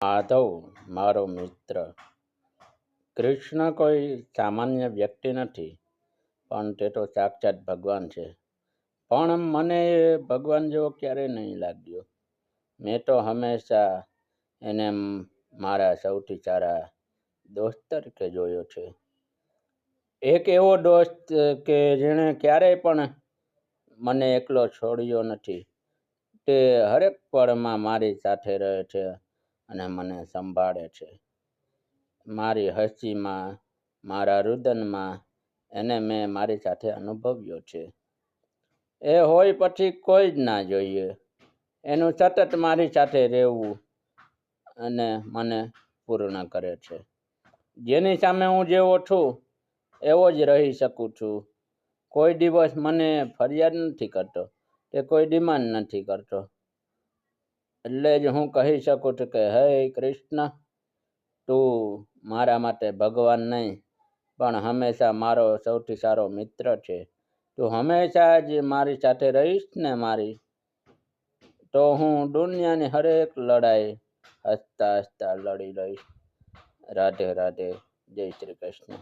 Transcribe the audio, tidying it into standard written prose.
માધવ મારો મિત્ર. કૃષ્ણ કોઈ સામાન્ય વ્યક્તિ નથી, પણ તે તો સાક્ષાત ભગવાન છે. પણ મને એ ભગવાન જેવો ક્યારેય નહીં લાગ્યો. મેં તો હંમેશા એને મારા સૌથી સારા દોસ્ત તરીકે જોયો છે. એક એવો દોસ્ત કે જેણે ક્યારેય પણ મને એકલો છોડ્યો નથી. તે હરેક પળમાં મારી સાથે રહે છે અને મને સંભાળે છે. મારી હસીમાં, મારા રુદનમાં એને મેં મારી સાથે અનુભવ્યો છે. એ હોય પછી કોઈ જ ના જોઈએ. એનું સતત મારી સાથે રહેવું અને મને પૂર્ણ કરે છે. જેની સામે હું જેવો છું એવો જ રહી શકું છું. કોઈ દિવસ મને ફરિયાદ નથી કરતો કે કોઈ ડિમાન્ડ નથી કરતો. એટલે જ હું કહી શકું છું કે હે કૃષ્ણ, તું મારા માટે ભગવાન નહીં, પણ હંમેશા મારો સૌથી સારો મિત્ર છે. તું હંમેશા જ મારી સાથે રહીશ ને મારી, તો હું દુનિયાની હરેક લડાઈ હસતા હસતા લડી લઈશ. રાધે રાધે. જય શ્રી કૃષ્ણ.